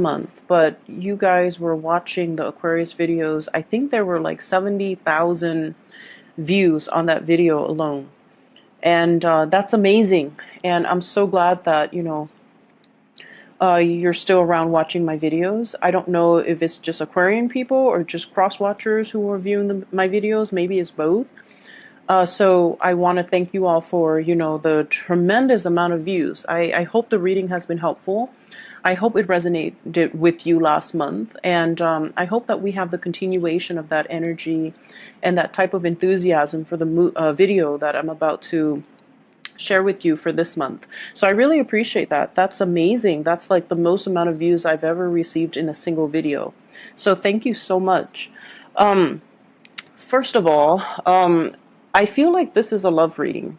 month, but you guys were watching the Aquarius videos. I think there were like 70,000 views on that video alone. And that's amazing. And I'm so glad that, you're still around watching my videos. I don't know if it's just Aquarian people or just cross watchers who are viewing my videos. Maybe it's both. So I want to thank you all for, the tremendous amount of views. I hope the reading has been helpful. I hope it resonated with you last month. And I hope that we have the continuation of that energy and that type of enthusiasm for the video that I'm about to share with you for this month. So I really appreciate that. That's amazing. That's like the most amount of views I've ever received in a single video. So thank you so much. First of all, I feel like this is a love reading.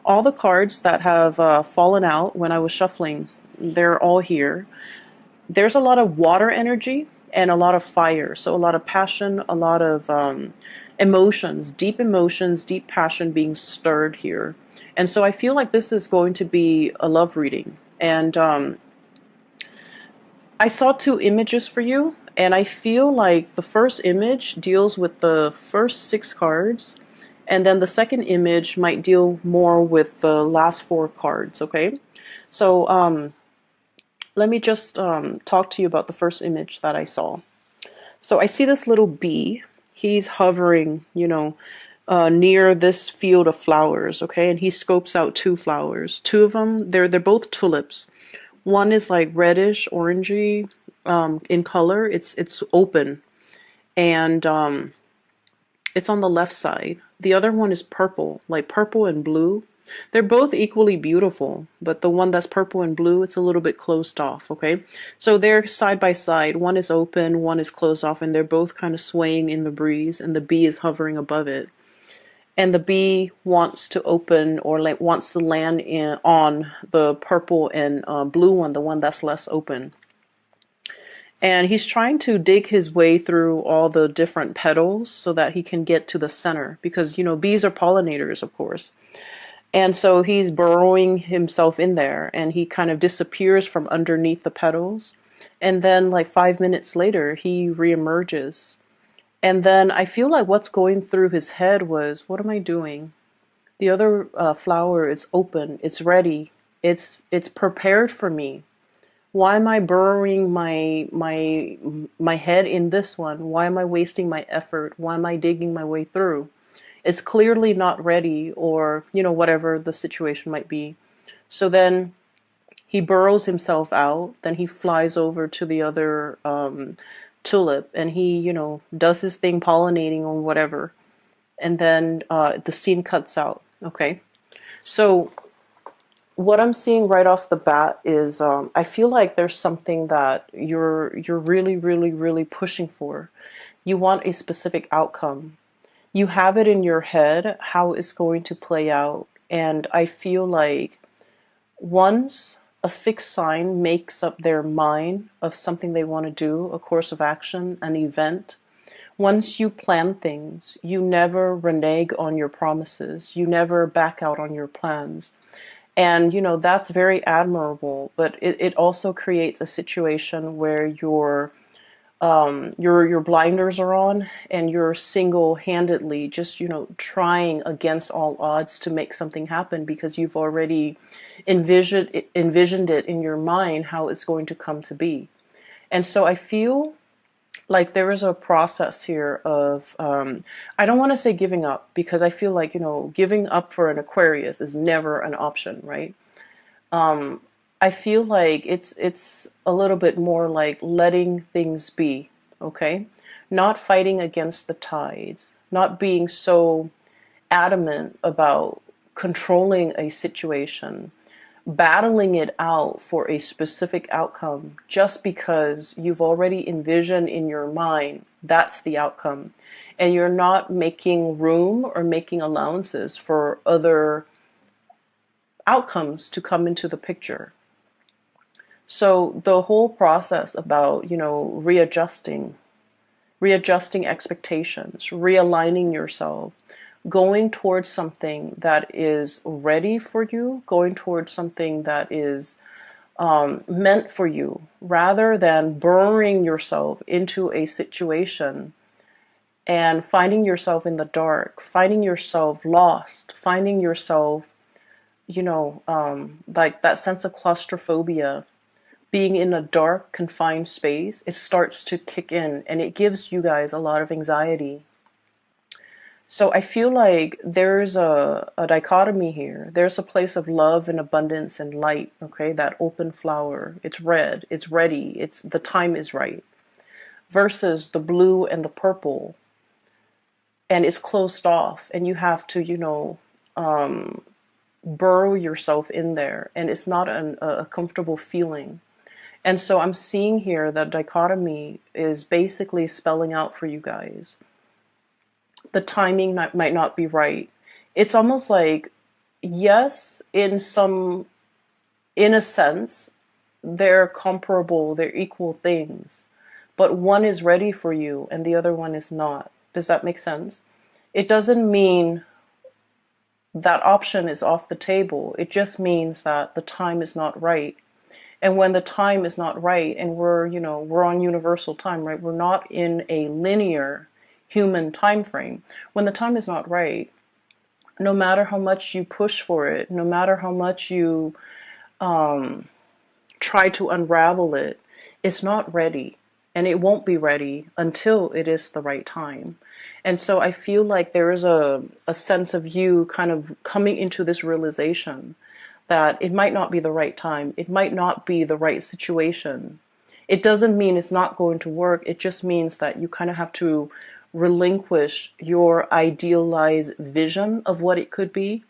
All the cards that have fallen out when I was shuffling, they're all here. There's a lot of water energy and a lot of fire. So a lot of passion, a lot of emotions, deep passion being stirred here. And so I feel like this is going to be a love reading. And I saw two images for you. And I feel like the first image deals with the first 6 cards. And then the second image might deal more with the last 4 cards, okay? So let me just talk to you about the first image that I saw. So I see this little bee. He's hovering, near this field of flowers, okay? And he scopes out 2 flowers. 2 of them, they're both tulips. One is like reddish, orangey in color. It's open, and it's on the left side. The other one is purple, like purple and blue. They're both equally beautiful, but the one that's purple and blue, it's a little bit closed off, okay? So they're side by side. One is open, one is closed off, and they're both kind of swaying in the breeze, and the bee is hovering above it. And the bee wants to open or like wants to land on the purple and blue one, the one that's less open. And he's trying to dig his way through all the different petals so that he can get to the center, because, bees are pollinators, of course. And so he's burrowing himself in there, and he kind of disappears from underneath the petals. And then like 5 minutes later, he reemerges. And then I feel like what's going through his head was, what am I doing? The other flower is open. It's ready. It's prepared for me. Why am I burrowing my head in this one? Why am I wasting my effort? Why am I digging my way through? It's clearly not ready, or, whatever the situation might be. So then he burrows himself out. Then he flies over to the other tulip, and he, does his thing pollinating or whatever. And then the scene cuts out. Okay. So what I'm seeing right off the bat is I feel like there's something that you're really, really, really pushing for. You want a specific outcome. You have it in your head how it's going to play out. And I feel like once a fixed sign makes up their mind of something they want to do, a course of action, an event, once you plan things, you never renege on your promises. You never back out on your plans. And, that's very admirable, but it also creates a situation where your blinders are on, and you're single-handedly just, trying against all odds to make something happen, because you've already envisioned it in your mind how it's going to come to be. And so I feel like there is a process here of, I don't want to say giving up, because I feel like, giving up for an Aquarius is never an option, right? I feel like it's a little bit more like letting things be, okay? Not fighting against the tides, not being so adamant about controlling a situation, battling it out for a specific outcome just because you've already envisioned in your mind that's the outcome, and you're not making room or making allowances for other outcomes to come into the picture. So the whole process about, readjusting expectations, realigning yourself, going towards something that is ready for you, going towards something that is meant for you, rather than burying yourself into a situation and finding yourself in the dark, finding yourself lost, finding yourself, like that sense of claustrophobia, being in a dark, confined space. It starts to kick in and it gives you guys a lot of anxiety. So I feel like there's a dichotomy here. There's a place of love and abundance and light, okay? That open flower. It's red, it's ready, it's the time is right. Versus the blue and the purple, and it's closed off, and you have to, burrow yourself in there, and it's not a comfortable feeling. And so I'm seeing here that dichotomy is basically spelling out for you guys. The timing might not be right. It's almost like, yes, in a sense, they're comparable, they're equal things, but one is ready for you and the other one is not. Does that make sense? It doesn't mean that option is off the table. It just means that the time is not right. And when the time is not right, and we're on universal time, right? We're not in a linear human time frame. When the time is not right, no matter how much you push for it, no matter how much you try to unravel it, it's not ready. And it won't be ready until it is the right time. And so I feel like there is a sense of you kind of coming into this realization that it might not be the right time. It might not be the right situation. It doesn't mean it's not going to work. It just means that you kind of have to relinquish your idealized vision of what it could be.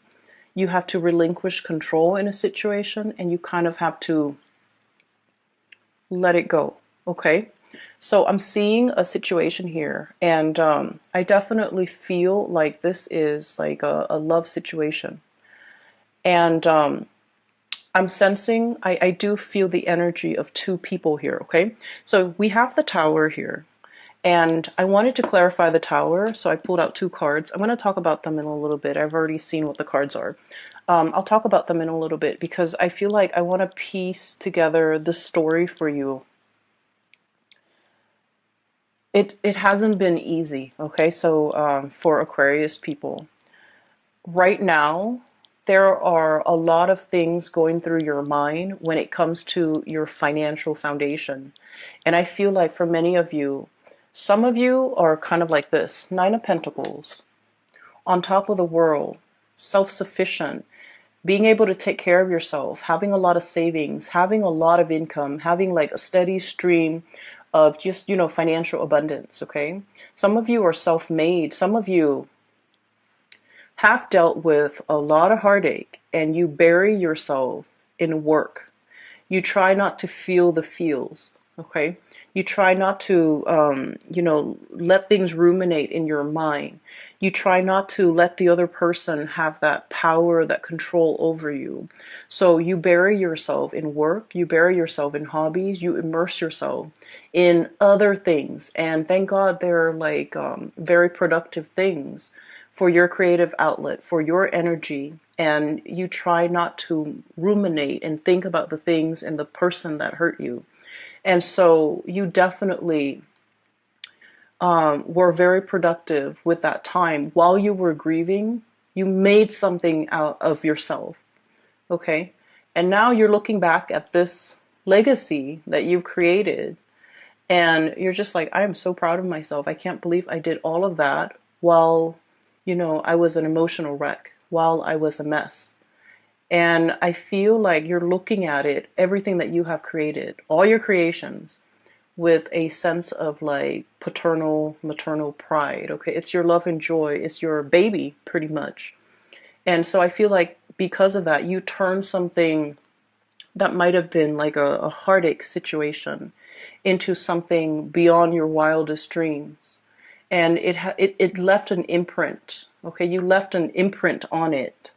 You have to relinquish control in a situation, and you kind of have to let it go. Okay? So I'm seeing a situation here, and I definitely feel like this is like a love situation. And I'm sensing, I do feel the energy of two people here, okay? So we have the Tower here, and I wanted to clarify the Tower, so I pulled out two cards. I'm going to talk about them in a little bit. I've already seen what the cards are. I'll talk about them in a little bit because I feel like I want to piece together the story for you. It hasn't been easy, okay? So for Aquarius people, right now, there are a lot of things going through your mind when it comes to your financial foundation. And I feel like for many of you, some of you are kind of like this: Nine of Pentacles, on top of the world, self-sufficient, being able to take care of yourself, having a lot of savings, having a lot of income, having like a steady stream of just, financial abundance, okay? Some of you are self-made. Some of you have dealt with a lot of heartache and you bury yourself in work. You try not to feel the feels, okay? You try not to, let things ruminate in your mind. You try not to let the other person have that power, that control over you. So you bury yourself in work, you bury yourself in hobbies, you immerse yourself in other things. And thank God they're like very productive things for your creative outlet, for your energy. And you try not to ruminate and think about the things and the person that hurt you. And so you definitely were very productive with that time. While you were grieving, you made something out of yourself, okay? And now you're looking back at this legacy that you've created, and you're just like, I am so proud of myself. I can't believe I did all of that while, I was an emotional wreck, while I was a mess. And I feel like you're looking at it, everything that you have created, all your creations, with a sense of like paternal, maternal pride. Okay, it's your love and joy. It's your baby, pretty much. And so I feel like because of that, you turn something that might have been like a heartache situation into something beyond your wildest dreams. And it left an imprint. Okay, you left an imprint on it.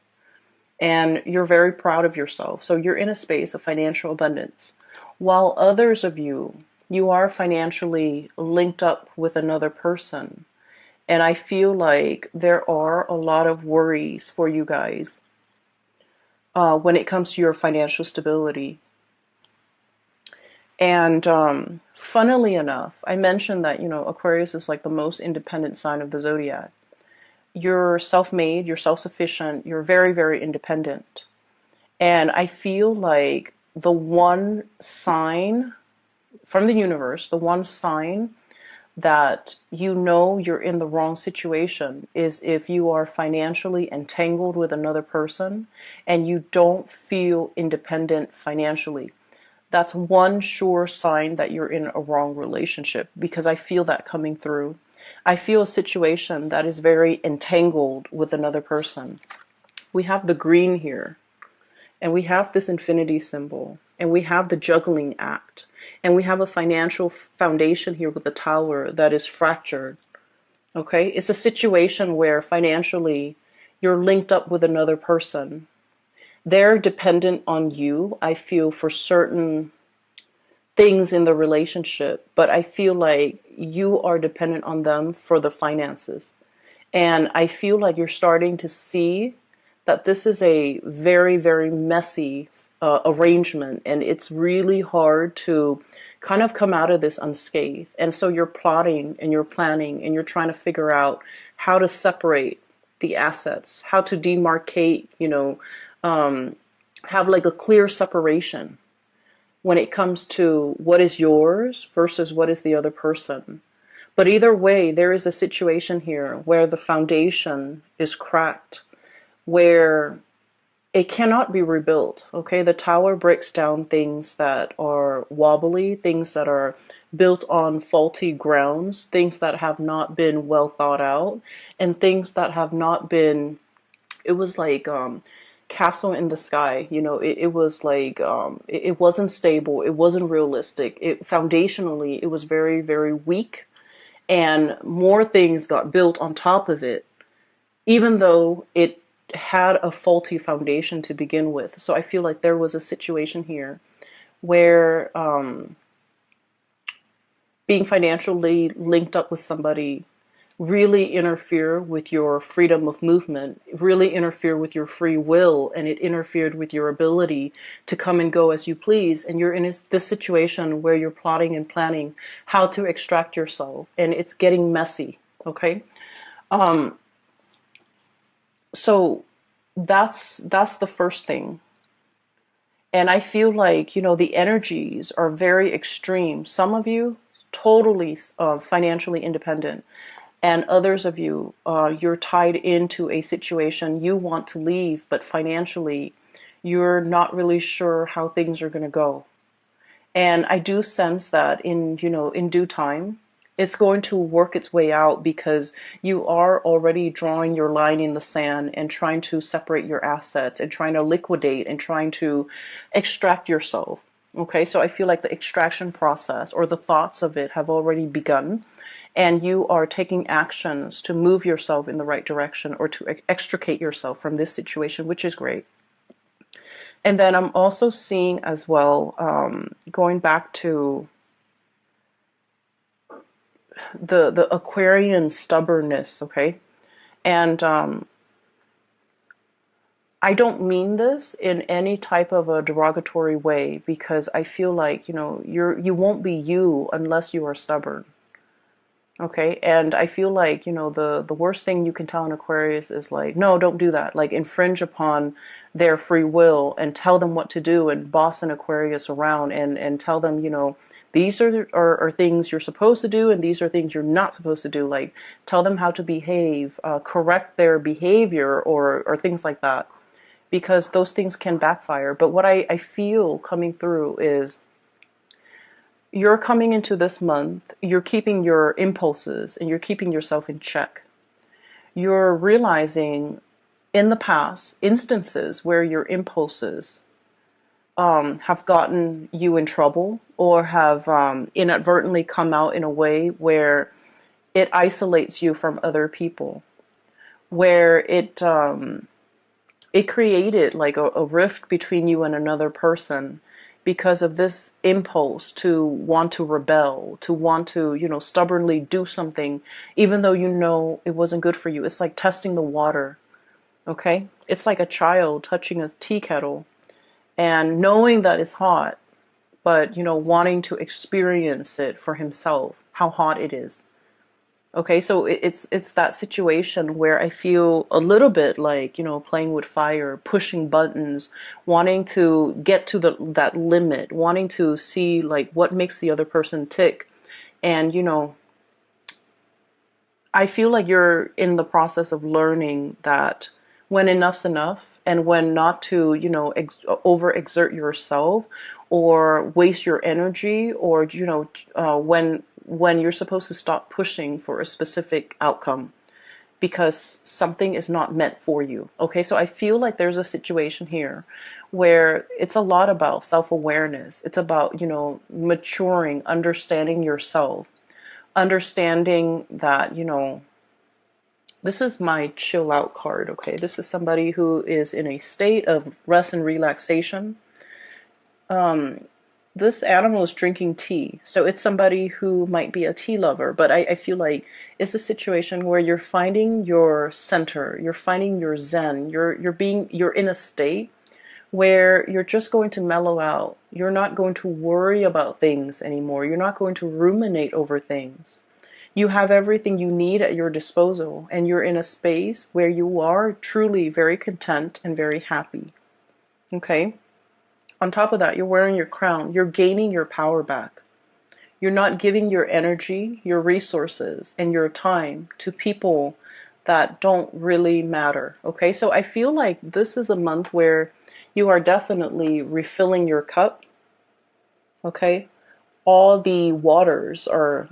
And you're very proud of yourself. So you're in a space of financial abundance. While others of you, you are financially linked up with another person. And I feel like there are a lot of worries for you guys when it comes to your financial stability. And funnily enough, I mentioned that, Aquarius is like the most independent sign of the zodiac. You're self-made, you're self-sufficient, you're very, very independent. And I feel like the one sign from the universe, the one sign that you're in the wrong situation is if you are financially entangled with another person and you don't feel independent financially. That's one sure sign that you're in a wrong relationship, because I feel that coming through. I feel a situation that is very entangled with another person. We have the green here, and we have this infinity symbol, and we have the juggling act, and we have a financial foundation here with the tower that is fractured. Okay, it's a situation where financially you're linked up with another person. They're dependent on you, I feel, for certain things in the relationship, but I feel like you are dependent on them for the finances. And I feel like you're starting to see that this is a very, very messy arrangement, and it's really hard to kind of come out of this unscathed. And so you're plotting and you're planning and you're trying to figure out how to separate the assets, how to demarcate, have like a clear separation when it comes to what is yours versus what is the other person. But either way, there is a situation here where the foundation is cracked, where it cannot be rebuilt. Okay, the tower breaks down things that are wobbly, things that are built on faulty grounds, things that have not been well thought out, and things that have not been, it was like castle in the sky. It was like it wasn't stable, it wasn't realistic, it foundationally it was very, very weak, and more things got built on top of it, even though it had a faulty foundation to begin with. So I feel like there was a situation here where being financially linked up with somebody really interfere with your freedom of movement, really interfere with your free will, and it interfered with your ability to come and go as you please. And you're in this situation where you're plotting and planning how to extract yourself, and it's getting messy. Okay, so that's the first thing. And I feel like, the energies are very extreme. Some of you totally financially independent, and others of you, you're tied into a situation you want to leave, but financially, you're not really sure how things are going to go. And I do sense that in due time, it's going to work its way out, because you are already drawing your line in the sand and trying to separate your assets and trying to liquidate and trying to extract yourself. Okay, so I feel like the extraction process or the thoughts of it have already begun, and you are taking actions to move yourself in the right direction or to extricate yourself from this situation, which is great. And then I'm also seeing as well, going back to the Aquarian stubbornness, okay? And I don't mean this in any type of a derogatory way, because I feel like, you won't be you unless you are stubborn. Okay, and I feel like, the worst thing you can tell an Aquarius is like, no, don't do that. Like, infringe upon their free will and tell them what to do and boss an Aquarius around and tell them, these are things you're supposed to do and these are things you're not supposed to do. Like, tell them how to behave, correct their behavior or things like that, because those things can backfire. But what I feel coming through is, you're coming into this month, you're keeping your impulses and you're keeping yourself in check. You're realizing in the past instances where your impulses have gotten you in trouble, or have inadvertently come out in a way where it isolates you from other people, where it created like a rift between you and another person, because of this impulse to want to rebel, to want to, stubbornly do something, even though it wasn't good for you. It's like testing the water, okay? It's like a child touching a tea kettle and knowing that it's hot, but, you know, wanting to experience it for himself, how hot it is. Okay, so it's that situation where I feel a little bit like, you know, playing with fire, pushing buttons, wanting to get to that limit, wanting to see like what makes the other person tick. And, you know, I feel like you're in the process of learning that when enough's enough and when not to, you know, overexert yourself or waste your energy, or, you know, when you're supposed to stop pushing for a specific outcome because something is not meant for you. Okay, so I feel like there's a situation here where it's a lot about self-awareness. It's about, you know, maturing, understanding yourself, understanding that, you know, this is my chill out card. Okay, this is somebody who is in a state of rest and relaxation. This animal is drinking tea, so it's somebody who might be a tea lover, but I feel like it's a situation where you're finding your center, you're finding your zen, you're in a state where you're just going to mellow out. You're not going to worry about things anymore. You're not going to ruminate over things. You have everything you need at your disposal, and you're in a space where you are truly very content and very happy. Okay? On top of that, you're wearing your crown. You're gaining your power back. You're not giving your energy, your resources, and your time to people that don't really matter. Okay? So I feel like this is a month where you are definitely refilling your cup. Okay? All the waters are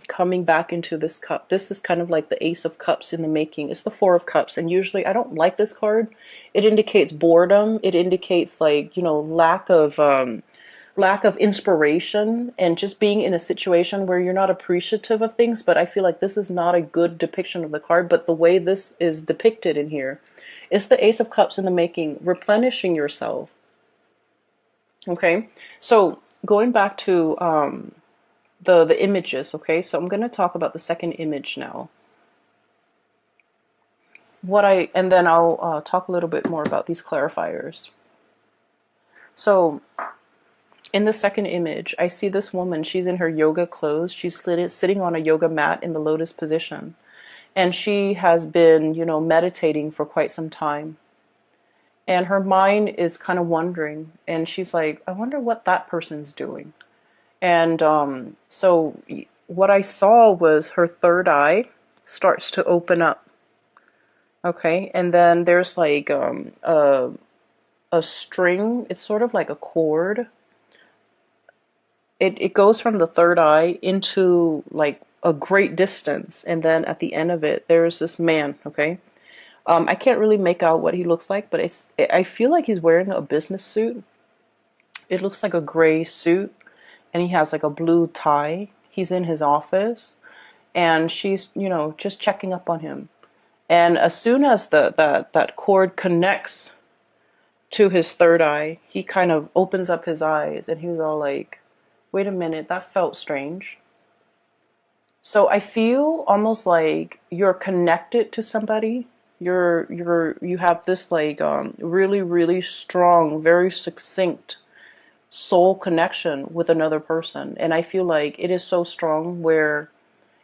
coming back into this cup. This is kind of like the Ace of Cups in the making. It's the Four of Cups, and usually I don't like this card. It indicates boredom. It indicates, like, you know, lack of inspiration and just being in a situation where you're not appreciative of things. But I feel like this is not a good depiction of the card. But the way this is depicted in here, it's the Ace of Cups in the making, replenishing yourself. Okay, so going back to the images. Okay, so I'm going to talk about the second image now. And then I'll talk a little bit more about these clarifiers. So in the second image, I see this woman. She's in her yoga clothes. She's sitting on a yoga mat in the lotus position, and she has been, you know, meditating for quite some time. And her mind is kind of wondering, and she's like, I wonder what that person's doing. And so what I saw was her third eye starts to open up. Okay, and then there's like a string. It's sort of like a cord. It goes from the third eye into like a great distance, and then at the end of it, there's this man. Okay, I can't really make out what he looks like, but I feel like he's wearing a business suit. It looks like a gray suit, and he has like a blue tie. He's in his office, and she's, you know, just checking up on him. And as soon as that cord connects to his third eye, he kind of opens up his eyes, and he was all like, wait a minute, that felt strange. So I feel almost like you're connected to somebody. You have this like really, really strong, very succinct soul connection with another person. And I feel like it is so strong where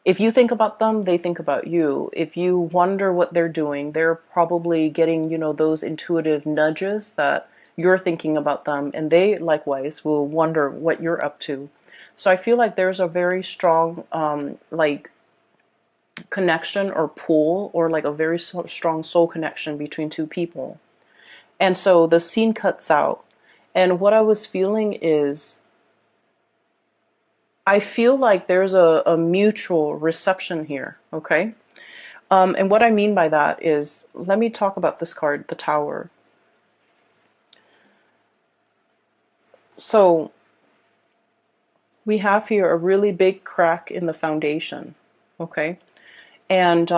if you think about them, they think about you. If you wonder what they're doing, they're probably getting, you know, those intuitive nudges that you're thinking about them, and they likewise will wonder what you're up to. So I feel like there's a very strong like connection or pull, or like a very strong soul connection between two people. And so the scene cuts out, and what I was feeling is I feel like there's a mutual reception here. Okay, and what I mean by that is, let me talk about this card, the Tower. So we have here a really big crack in the foundation. Okay, and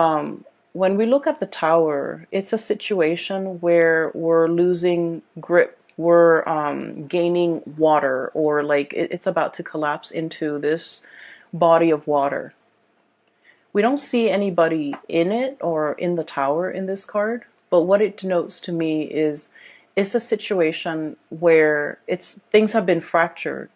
when we look at the Tower, it's a situation where we're losing grip. We're gaining water, or like it's about to collapse into this body of water. We don't see anybody in it or in the Tower in this card, but what it denotes to me is it's a situation where things have been fractured.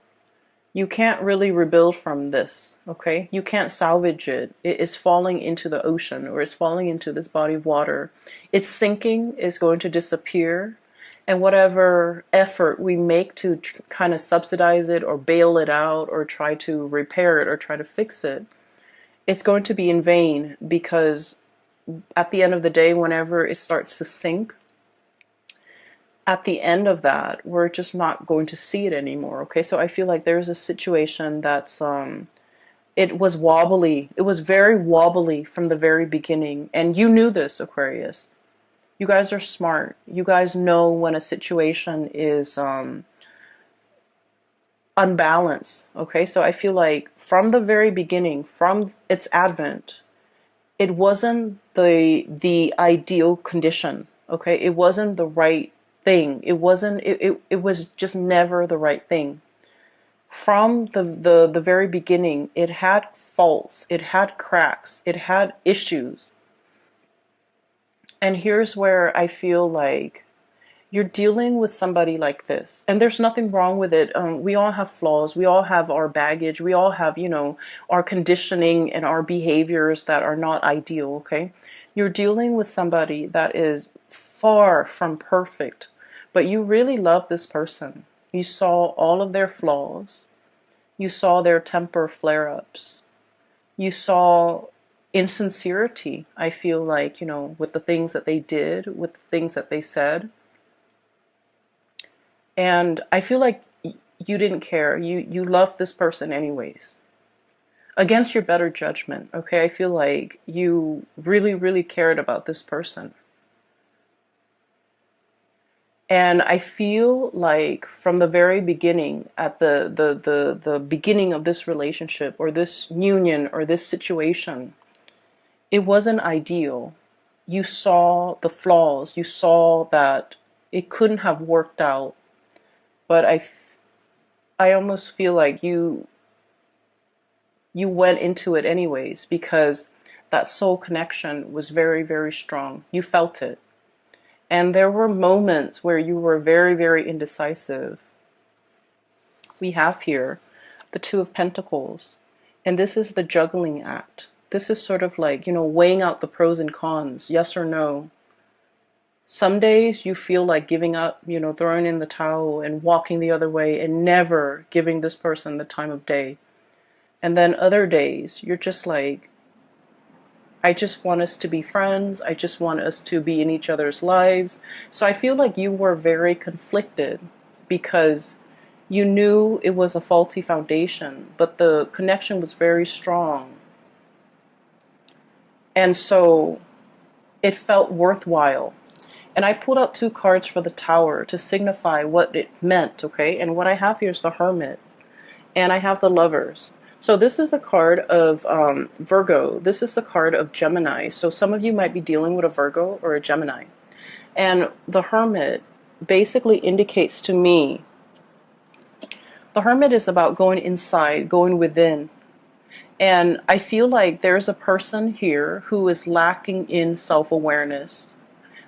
You can't really rebuild from this, okay? You can't salvage it. It is falling into the ocean, or it's falling into this body of water. It's sinking, is going to disappear. And whatever effort we make to kind of subsidize it or bail it out or try to repair it or try to fix it, it's going to be in vain, because at the end of the day, whenever it starts to sink, at the end of that, we're just not going to see it anymore. Okay, so I feel like there's a situation that's it was wobbly. It was very wobbly from the very beginning, and you knew this, Aquarius. You guys are smart. You guys know when a situation is unbalanced. Okay, so I feel like from the very beginning, from its advent, it wasn't the ideal condition. Okay, it wasn't the right thing. It wasn't. It was just never the right thing. From the very beginning, it had faults. It had cracks. It had issues. And here's where I feel like you're dealing with somebody like this, and there's nothing wrong with it. We all have flaws. We all have our baggage. We all have, our conditioning and our behaviors that are not ideal. Okay, you're dealing with somebody that is far from perfect, but you really love this person. You saw all of their flaws. You saw their temper flare-ups. You saw insincerity, I feel like, with the things that they did, with the things that they said. And I feel like you didn't care. You loved this person anyways. Against your better judgment, okay? I feel like you really, really cared about this person. And I feel like from the very beginning, at the beginning of this relationship or this union or this situation, it wasn't ideal. You saw the flaws. You saw that it couldn't have worked out. But I almost feel like you went into it anyways, because that soul connection was very, very strong. You felt it. And there were moments where you were very, very indecisive. We have here the Two of Pentacles. And this is the juggling act. This is sort of like, weighing out the pros and cons, yes or no. Some days you feel like giving up, throwing in the towel and walking the other way and never giving this person the time of day. And then other days you're just like, I just want us to be friends. I just want us to be in each other's lives. So I feel like you were very conflicted because you knew it was a faulty foundation, but the connection was very strong. And so it felt worthwhile. And I pulled out two cards for the Tower to signify what it meant, okay? And what I have here is the Hermit. And I have the Lovers. So this is the card of Virgo. This is the card of Gemini. So some of you might be dealing with a Virgo or a Gemini. And the Hermit basically indicates to me, the Hermit is about going inside, going within. And I feel like there's a person here who is lacking in self-awareness.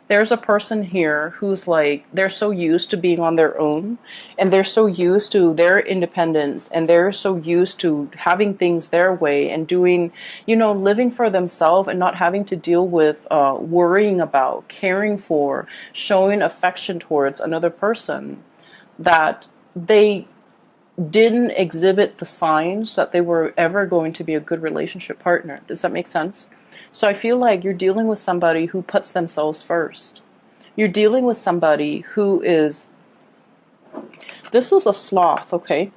There's a person here who's like, they're so used to being on their own, and they're so used to their independence, and they're so used to having things their way and doing, living for themselves and not having to deal with worrying about, caring for, showing affection towards another person, that they didn't exhibit the signs that they were ever going to be a good relationship partner. Does that make sense? So I feel like you're dealing with somebody who puts themselves first. You're dealing with somebody who is, this is a sloth, okay?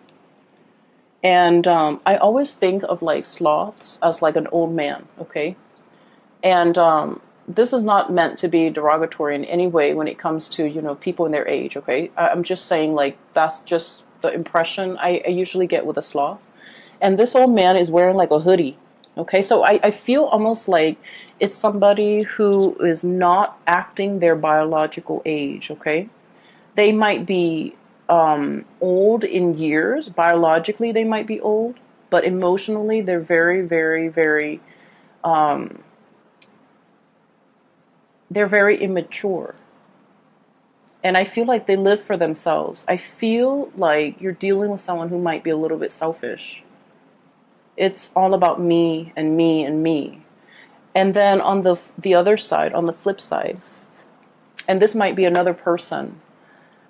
And I always think of like sloths as like an old man, okay? And this is not meant to be derogatory in any way when it comes to, people in their age, okay? I'm just saying like that's just the impression I usually get with a sloth. And this old man is wearing like a hoodie. Okay, so I feel almost like it's somebody who is not acting their biological age, okay? They might be old in years. Biologically, they might be old. But emotionally, they're very, very, very, they're very immature. And I feel like they live for themselves. I feel like you're dealing with someone who might be a little bit selfish. It's all about me and me and me. And then on the other side, on the flip side, and this might be another person,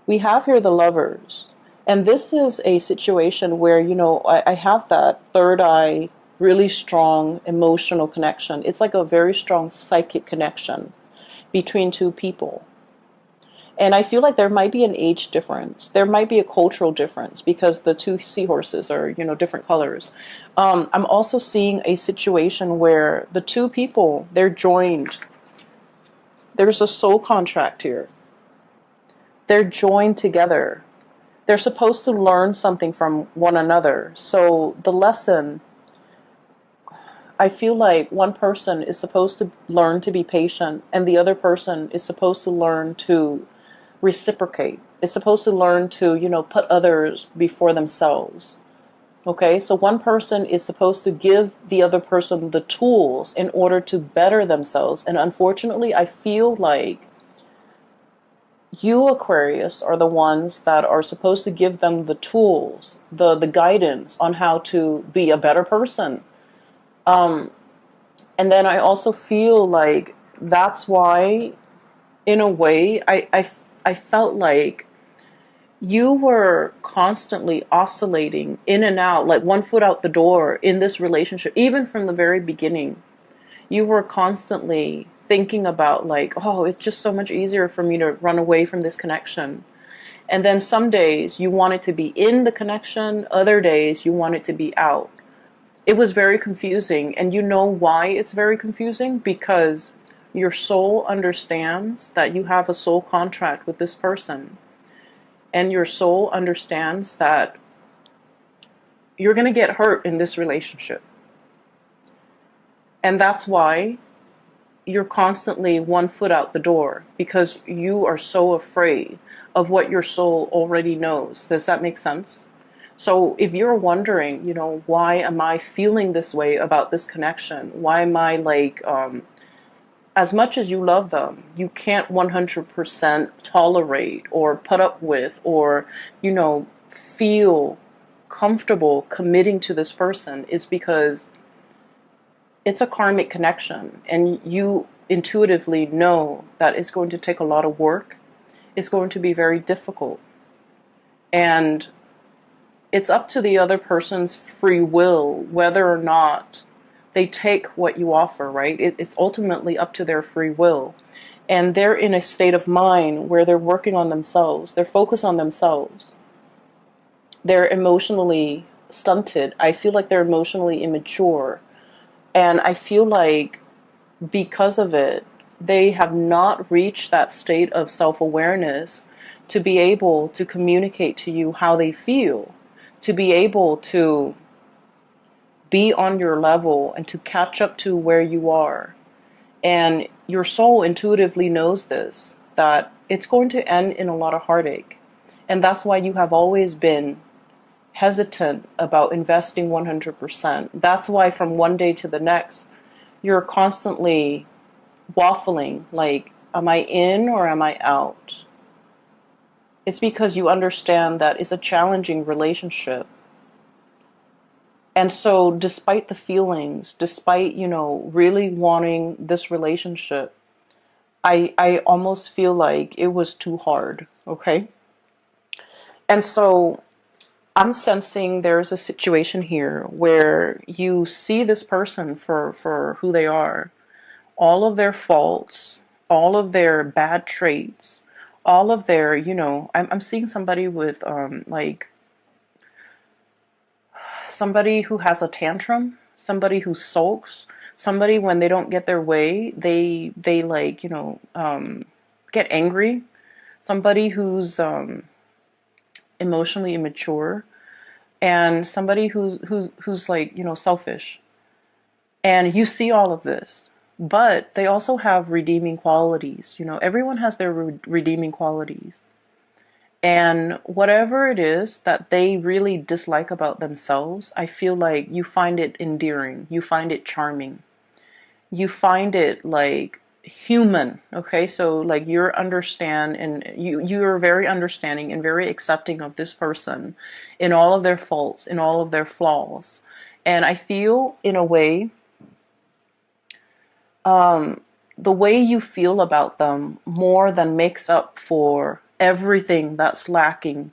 we have here the lovers. And this is a situation where, I have that third eye, really strong emotional connection. It's like a very strong psychic connection between two people. And I feel like there might be an age difference. There might be a cultural difference because the two seahorses are, different colors. I'm also seeing a situation where the two people, they're joined. There's a soul contract here. They're joined together. They're supposed to learn something from one another. So the lesson, I feel like one person is supposed to learn to be patient and the other person is supposed to learn to reciprocate. It's supposed to learn to, put others before themselves. Okay, so one person is supposed to give the other person the tools in order to better themselves. And unfortunately, I feel like you, Aquarius, are the ones that are supposed to give them the tools, the guidance on how to be a better person. And then I also feel like that's why, in a way, I felt like you were constantly oscillating in and out, like one foot out the door in this relationship, even from the very beginning. You were constantly thinking about like, oh, it's just so much easier for me to run away from this connection. And then some days you wanted to be in the connection, other days you wanted to be out. It was very confusing. And you know why it's very confusing? Because your soul understands that you have a soul contract with this person. And your soul understands that you're going to get hurt in this relationship. And that's why you're constantly one foot out the door, because you are so afraid of what your soul already knows. Does that make sense? So if you're wondering, why am I feeling this way about this connection? Why am I like, as much as you love them, you can't 100% tolerate or put up with or, feel comfortable committing to this person, is because it's a karmic connection. And you intuitively know that it's going to take a lot of work. It's going to be very difficult. And it's up to the other person's free will whether or not they take what you offer, right? It's ultimately up to their free will. And they're in a state of mind where they're working on themselves. They're focused on themselves. They're emotionally stunted. I feel like they're emotionally immature. And I feel like because of it, they have not reached that state of self-awareness to be able to communicate to you how they feel, to be able to be on your level and to catch up to where you are. And your soul intuitively knows this, that it's going to end in a lot of heartache. And that's why you have always been hesitant about investing 100%. That's why from one day to the next, you're constantly waffling, like, am I in or am I out? It's because you understand that it's a challenging relationship. And so despite the feelings, despite, really wanting this relationship, I almost feel like it was too hard, okay? And so I'm sensing there's a situation here where you see this person for who they are. All of their faults, all of their bad traits, all of their, I'm seeing somebody with, like, somebody who has a tantrum, somebody who sulks, somebody when they don't get their way, they like, get angry, somebody who's emotionally immature, and somebody who's like, selfish. And you see all of this, but they also have redeeming qualities. Everyone has their redeeming qualities. And whatever it is that they really dislike about themselves, I feel like you find it endearing. You find it charming. You find it like human. Okay, so like you're very understanding and very accepting of this person in all of their faults, in all of their flaws. And I feel in a way, the way you feel about them more than makes up for everything that's lacking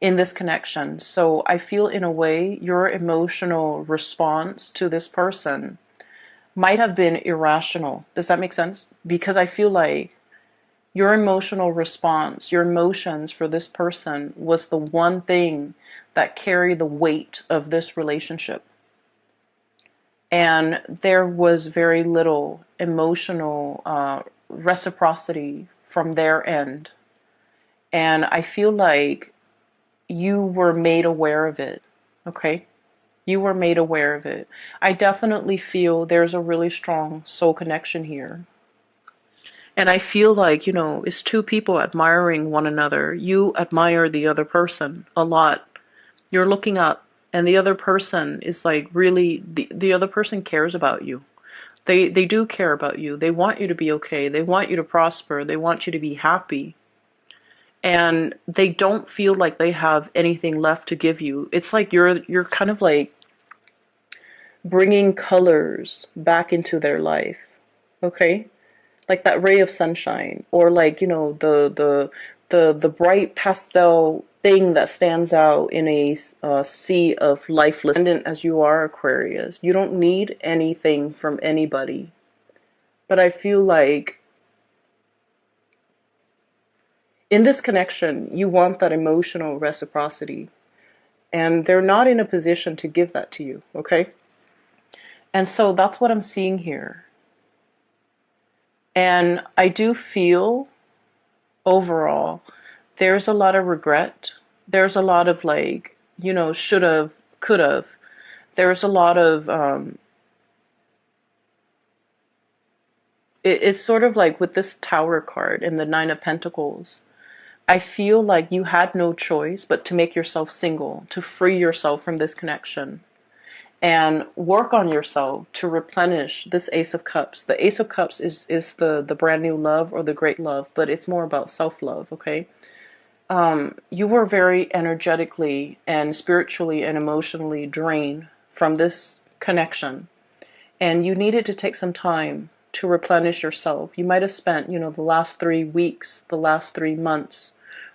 in this connection. So I feel in a way your emotional response to this person might have been irrational. Does that make sense? Because I feel like your emotional response, your emotions for this person was the one thing that carried the weight of this relationship. And there was very little emotional reciprocity from their end. And I feel like you were made aware of it. Okay? You were made aware of it. I definitely feel there's a really strong soul connection here. And I feel like, it's two people admiring one another. You admire the other person a lot. You're looking up, and the other person is like really, the other person cares about you. They do care about you. They want you to be okay. They want you to prosper. They want you to be happy. And they don't feel like they have anything left to give you. It's like you're kind of like bringing colors back into their life. Okay? Like that ray of sunshine, or like, the bright pastel thing that stands out in a sea of lifeless. As you are, Aquarius, you don't need anything from anybody. But I feel like in this connection, you want that emotional reciprocity, and they're not in a position to give that to you. Okay? And so that's what I'm seeing here. And I do feel overall there's a lot of regret. There's a lot of like, should have, could have. There's a lot of, it's sort of like with this Tower card and the Nine of Pentacles. I feel like you had no choice but to make yourself single, to free yourself from this connection, and work on yourself to replenish this Ace of Cups. The Ace of Cups is the brand new love or the great love, but it's more about self-love, okay? You were very energetically and spiritually and emotionally drained from this connection, and you needed to take some time to replenish yourself. You might have spent, the last 3 weeks, the last 3 months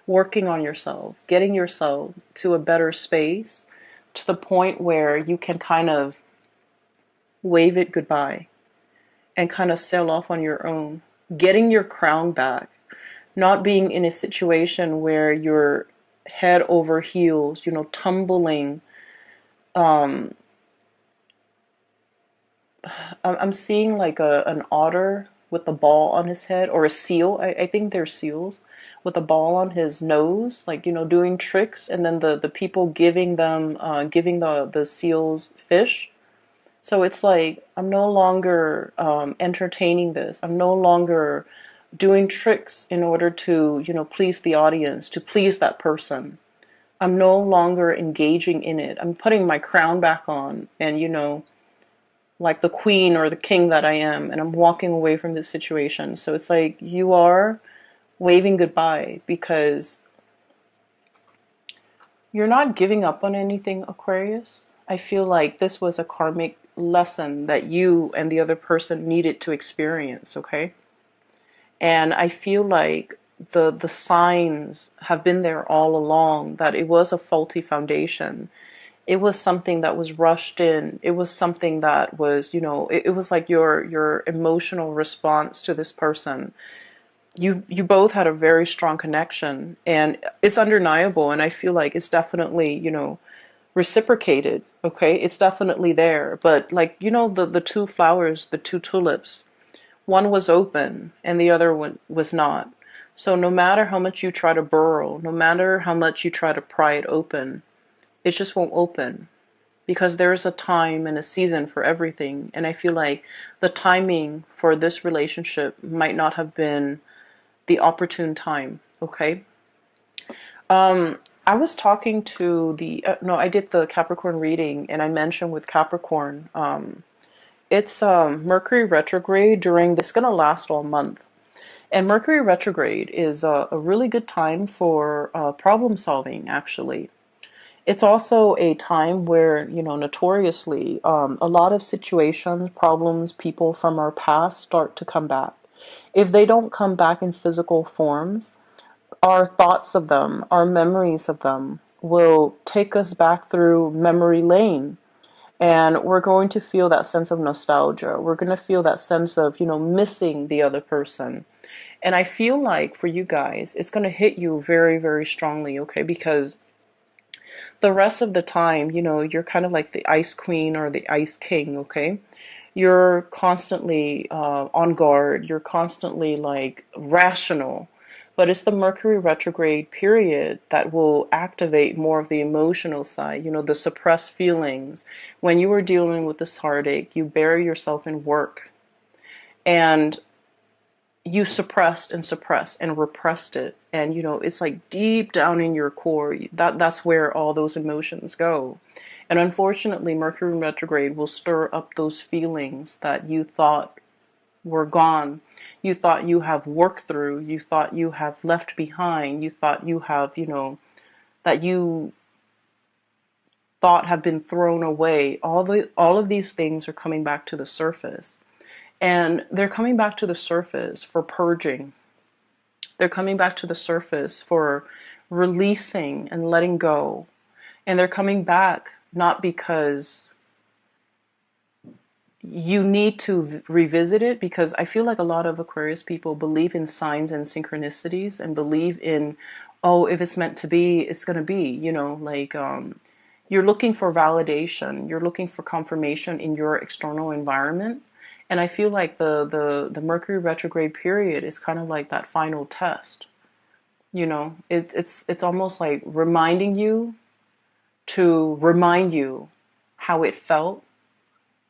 working on yourself, getting yourself to a better space, to the point where you can kind of wave it goodbye and kind of sail off on your own, getting your crown back, not being in a situation where you're head over heels, tumbling. I'm seeing like an otter with a ball on his head, or a seal. I think they're seals with a ball on his nose, like, doing tricks, and then the people giving them, giving the seals fish. So it's like, I'm no longer entertaining this. I'm no longer doing tricks in order to, please the audience, to please that person. I'm no longer engaging in it. I'm putting my crown back on, and, like the queen or the king that I am, and I'm walking away from this situation. So it's like you are waving goodbye, because you're not giving up on anything, Aquarius. I feel like this was a karmic lesson that you and the other person needed to experience, okay? And I feel like the signs have been there all along, that it was a faulty foundation. It was something that was rushed in. It was something that was, it was like your emotional response to this person. You both had a very strong connection, and it's undeniable, and I feel like it's definitely, reciprocated. Okay, it's definitely there. But like, the two flowers, the two tulips, one was open and the other one was not. So no matter how much you try to burrow, no matter how much you try to pry it open, it just won't open, because there's a time and a season for everything. And I feel like the timing for this relationship might not have been the opportune time. Okay. I was talking to no, I did the Capricorn reading, and I mentioned with Capricorn, it's Mercury retrograde during, it's going to last all month. And Mercury retrograde is a really good time for problem solving, actually. It's also a time where, notoriously, a lot of situations, problems, people from our past start to come back. If they don't come back in physical forms, our thoughts of them, our memories of them will take us back through memory lane. And we're going to feel that sense of nostalgia. We're going to feel that sense of, missing the other person. And I feel like for you guys, it's going to hit you very, very strongly, okay? Because the rest of the time, you're kind of like the ice queen or the ice king, okay? You're constantly on guard. You're constantly like rational. But it's the Mercury retrograde period that will activate more of the emotional side, the suppressed feelings. When you were dealing with this heartache, you bury yourself in work. And you suppressed and repressed it, and it's like deep down in your core, that's where all those emotions go. And unfortunately, Mercury retrograde will stir up those feelings that you thought were gone, you thought you have worked through, you thought you have left behind, you thought you have, that you thought have been thrown away. All of these things are coming back to the surface. And they're coming back to the surface for purging. They're coming back to the surface for releasing and letting go. And they're coming back not because you need to revisit it, because I feel like a lot of Aquarius people believe in signs and synchronicities and believe in, oh, if it's meant to be, it's going to be, you're looking for validation. You're looking for confirmation in your external environment. And I feel like the Mercury retrograde period is kind of like that final test. It's almost like reminding you to remind you how it felt.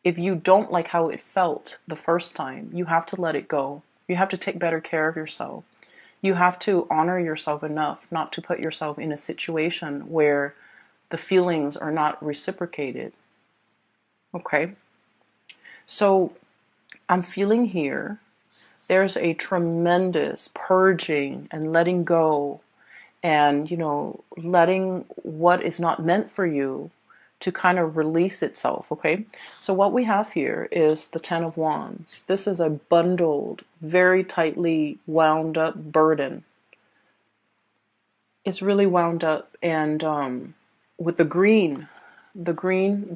If you don't like how it felt the first time, you have to let it go. You have to take better care of yourself. You have to honor yourself enough not to put yourself in a situation where the feelings are not reciprocated. Okay? So I'm feeling here, there's a tremendous purging and letting go and, letting what is not meant for you to kind of release itself, okay? So what we have here is the Ten of Wands. This is a bundled, very tightly wound up burden. It's really wound up, and with the green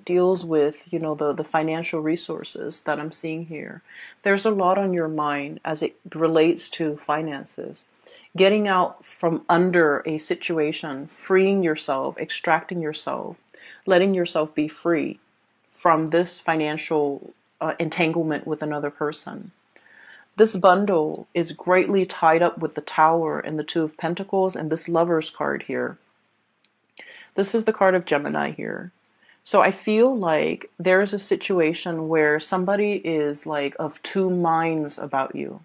deals with, the financial resources that I'm seeing here. There's a lot on your mind as it relates to finances. Getting out from under a situation, freeing yourself, extracting yourself, letting yourself be free from this financial entanglement with another person. This bundle is greatly tied up with the Tower and the Two of Pentacles and this Lover's card here. This is the card of Gemini here. So I feel like there's a situation where somebody is like of two minds about you.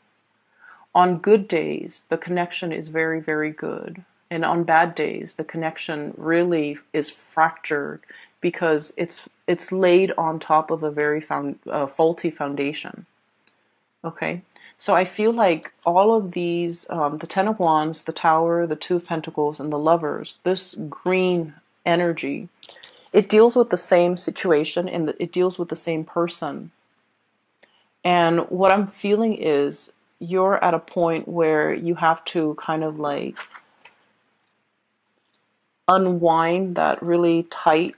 On good days, the connection is very, very good. And on bad days, the connection really is fractured because it's laid on top of a very faulty foundation. Okay? So I feel like all of these, the Ten of Wands, the Tower, the Two of Pentacles, and the Lovers, this green energy, it deals with the same situation and it deals with the same person. And what I'm feeling is you're at a point where you have to kind of like unwind that really tight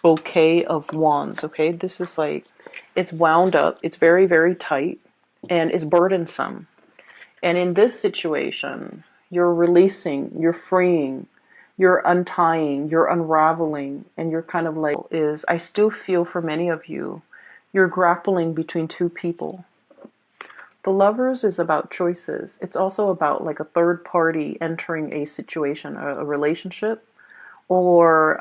bouquet of wands, okay? This is like, it's wound up, it's very, very tight, and it's burdensome. And in this situation, you're releasing, you're freeing, you're untying, you're unraveling, and you're kind of like, I still feel for many of you, you're grappling between two people. The Lovers is about choices. It's also about like a third party entering a situation, a relationship, or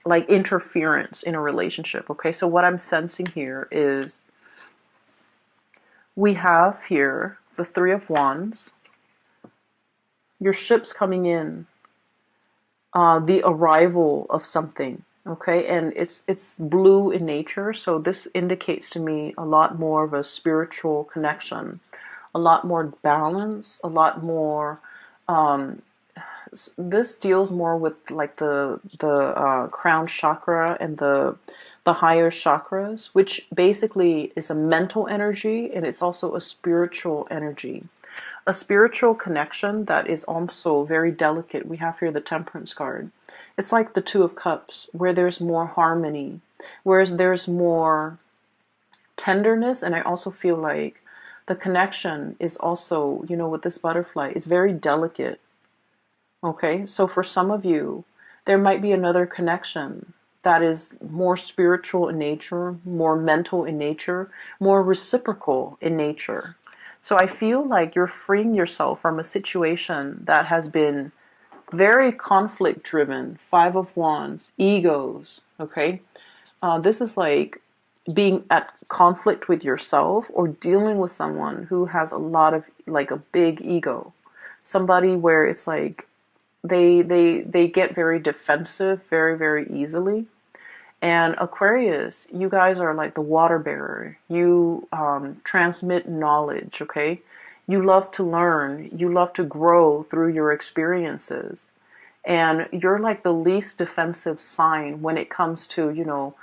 like interference in a relationship. Okay, so what I'm sensing here is we have here the Three of Wands, your ship's coming in, the arrival of something. Okay, and it's blue in nature, so this indicates to me a lot more of a spiritual connection, a lot more balance, a lot more. Um, this deals more with like the crown chakra and the higher chakras, which basically is a mental energy and it's also a spiritual energy, a spiritual connection that is also very delicate. We have here the Temperance card. It's like the Two of Cups, where there's more harmony, whereas there's more tenderness. And I also feel like the connection is also, with this butterfly, it's very delicate. Okay, so for some of you, there might be another connection that is more spiritual in nature, more mental in nature, more reciprocal in nature. So I feel like you're freeing yourself from a situation that has been very conflict driven. Five of Wands, egos. Okay, this is like being at conflict with yourself or dealing with someone who has a lot of like a big ego. Somebody where it's like they get very defensive very, very easily. And Aquarius, you guys are like the water bearer. You transmit knowledge, okay? You love to learn. You love to grow through your experiences. And you're like the least defensive sign when it comes to,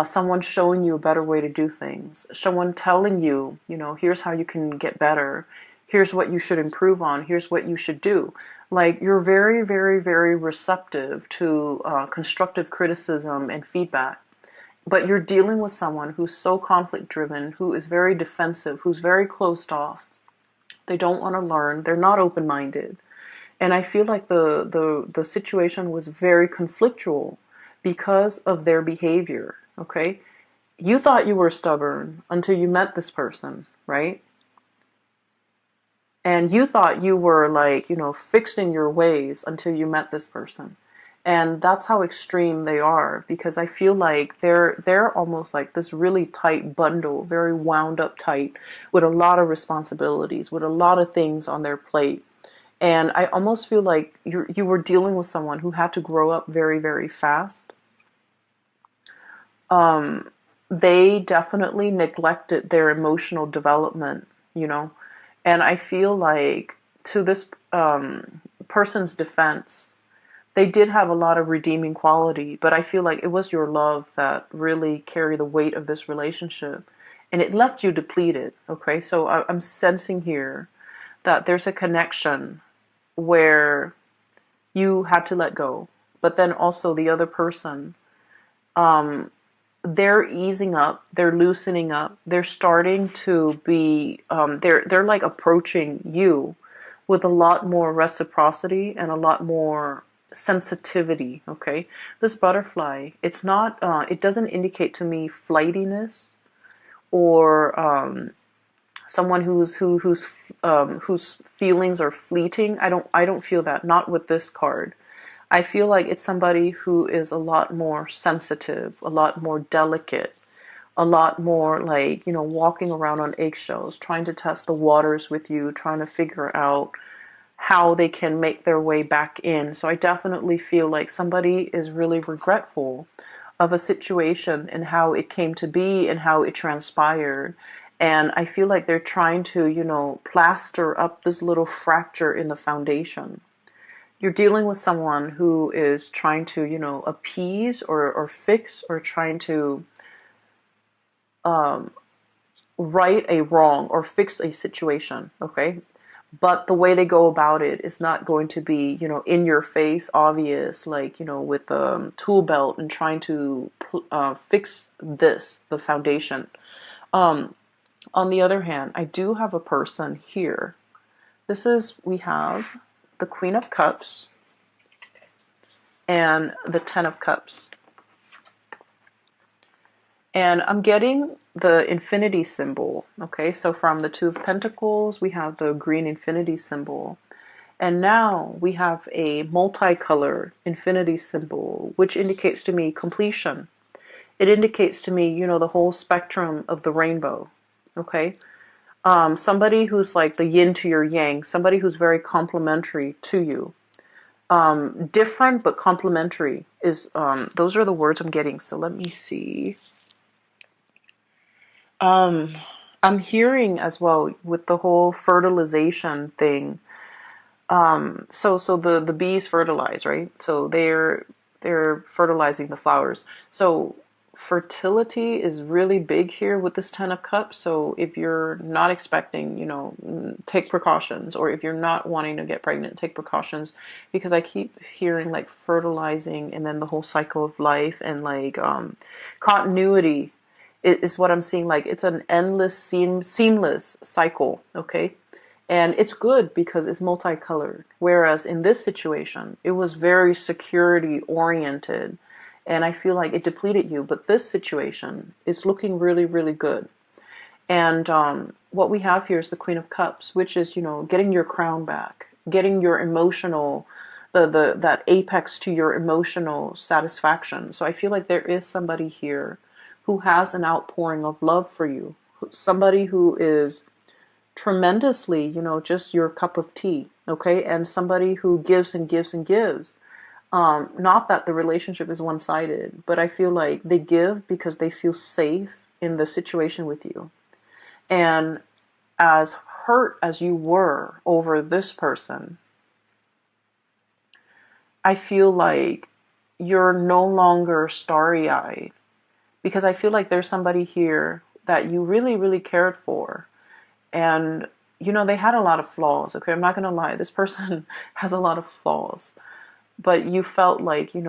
someone showing you a better way to do things. Someone telling you, here's how you can get better. Here's what you should improve on. Here's what you should do. Like, you're very, very, very receptive to constructive criticism and feedback. But you're dealing with someone who's so conflict driven, who is very defensive, who's very closed off. They don't want to learn. They're not open minded. And I feel like the situation was very conflictual because of their behavior. Okay. You thought you were stubborn until you met this person, right? And you thought you were like, fixed in your ways until you met this person. And that's how extreme they are, because I feel like they're almost like this really tight bundle, very wound up tight, with a lot of responsibilities, with a lot of things on their plate. And I almost feel like you were dealing with someone who had to grow up very, very fast. They definitely neglected their emotional development, And I feel like, to this person's defense, they did have a lot of redeeming quality, but I feel like it was your love that really carried the weight of this relationship. And it left you depleted, okay? So I'm sensing here that there's a connection where you had to let go. But then also the other person, they're easing up, they're loosening up, they're starting to be, they're like approaching you with a lot more reciprocity and a lot more sensitivity. Okay, this butterfly, it's not, it doesn't indicate to me flightiness or someone whose feelings are fleeting. I don't feel that. Not with this card. I feel like it's somebody who is a lot more sensitive, a lot more delicate, a lot more like, walking around on eggshells, trying to test the waters with you, trying to figure out how they can make their way back in. So I definitely feel like somebody is really regretful of a situation and how it came to be and how it transpired. And I feel like they're trying to, plaster up this little fracture in the foundation. You're dealing with someone who is trying to, appease or fix or trying to right a wrong or fix a situation, okay? But the way they go about it is not going to be, in your face, obvious, like, with a tool belt and trying to fix the foundation. On the other hand, I do have a person here. We have the Queen of Cups and the Ten of Cups. And I'm getting the infinity symbol. Okay, so from the Two of Pentacles, we have the green infinity symbol. And now we have a multicolored infinity symbol, which indicates to me completion. It indicates to me, the whole spectrum of the rainbow. Okay, somebody who's like the yin to your yang, somebody who's very complementary to you. Different but complementary is those are the words I'm getting. So let me see. Um, I'm hearing as well with the whole fertilization thing. So the bees fertilize, right? So they're fertilizing the flowers. So fertility is really big here with this Ten of Cups. So if you're not expecting, take precautions, or if you're not wanting to get pregnant, take precautions, because I keep hearing like fertilizing and then the whole cycle of life and like continuity is what I'm seeing. Like it's an endless seamless cycle, okay? And it's good because it's multicolored. Whereas in this situation, it was very security oriented. And I feel like it depleted you. But this situation is looking really, really good. And what we have here is the Queen of Cups, which is, getting your crown back, getting your emotional, that apex to your emotional satisfaction. So I feel like there is somebody here who has an outpouring of love for you. Somebody who is tremendously, just your cup of tea, okay? And somebody who gives and gives and gives. Not that the relationship is one-sided, but I feel like they give because they feel safe in the situation with you. And as hurt as you were over this person, I feel like you're no longer starry-eyed, because I feel like there's somebody here that you really, really cared for. And, they had a lot of flaws. Okay, I'm not going to lie. This person has a lot of flaws. But you felt like, it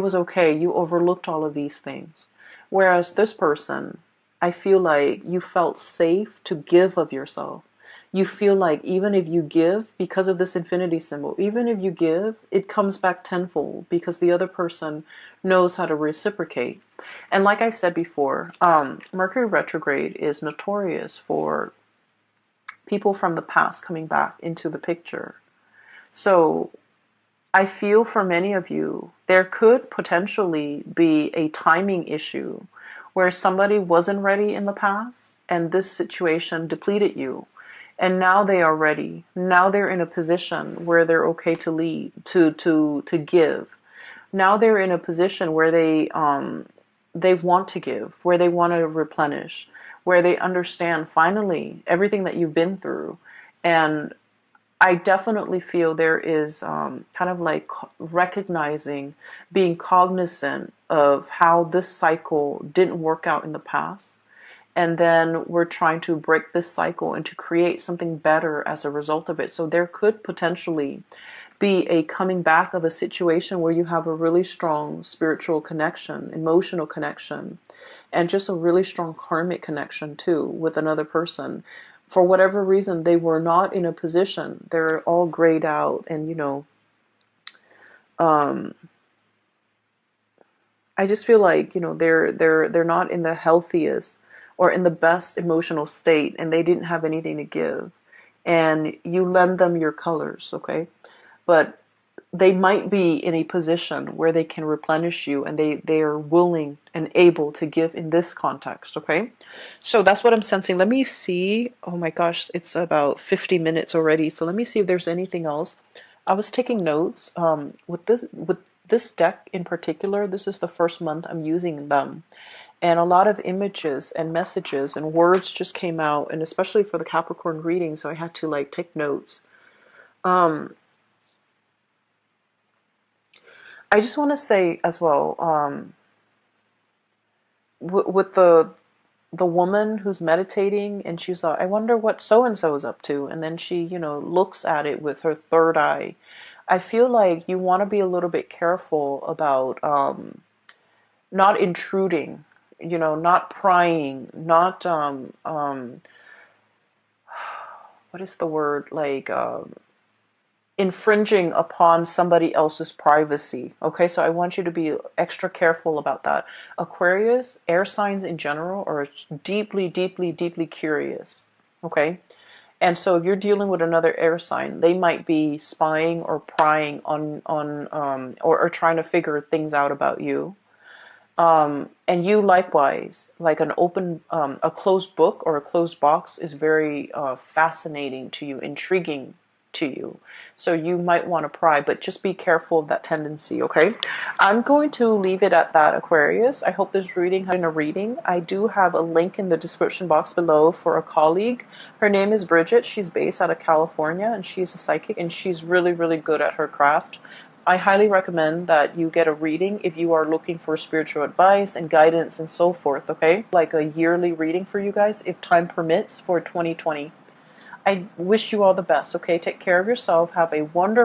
was okay. You overlooked all of these things. Whereas this person, I feel like you felt safe to give of yourself. You feel like even if you give, because of this infinity symbol, even if you give, it comes back tenfold because the other person knows how to reciprocate. And like I said before, Mercury retrograde is notorious for people from the past coming back into the picture. So I feel for many of you, there could potentially be a timing issue where somebody wasn't ready in the past and this situation depleted you. And now they are ready. Now they're in a position where they're okay to lead, to give. Now they're in a position where they want to give, where they want to replenish, where they understand finally everything that you've been through. And I definitely feel there is kind of like recognizing, being cognizant of how this cycle didn't work out in the past. And then we're trying to break this cycle and to create something better as a result of it. So there could potentially be a coming back of a situation where you have a really strong spiritual connection, emotional connection, and just a really strong karmic connection too with another person. For whatever reason, they were not in a position. They're all grayed out, and um, I just feel like they're not in the healthiest or in the best emotional state, and they didn't have anything to give. And you lend them your colors, okay? But they might be in a position where they can replenish you, and they are willing and able to give in this context, okay? So that's what I'm sensing. Let me see. Oh my gosh, it's about 50 minutes already. So let me see if there's anything else. I was taking notes with this deck in particular. This is the first month I'm using them. And a lot of images and messages and words just came out, and especially for the Capricorn reading, so I had to like take notes. Um, I just want to say as well, with the woman who's meditating, and she's like, I wonder what so and so is up to, and then she, looks at it with her third eye. I feel like you want to be a little bit careful about not intruding, not prying, not what is the word, like infringing upon somebody else's privacy. Okay, so I want you to be extra careful about that. Aquarius, air signs in general, are deeply, deeply, deeply curious. Okay, and so if you're dealing with another air sign, they might be spying or prying or trying to figure things out about you. And you likewise, like a closed book or a closed box is very fascinating to you, intriguing. to you. So you might want to pry, but just be careful of that tendency, okay? I'm going to leave it at that, Aquarius. I hope this reading has been a reading. I do have a link in the description box below for a colleague. Her name is Bridget. She's based out of California, and she's a psychic, and she's really, really good at her craft. I highly recommend that you get a reading if you are looking for spiritual advice and guidance and so forth, okay? Like a yearly reading for you guys, if time permits, for 2020. I wish you all the best, okay? Take care of yourself. Have a wonderful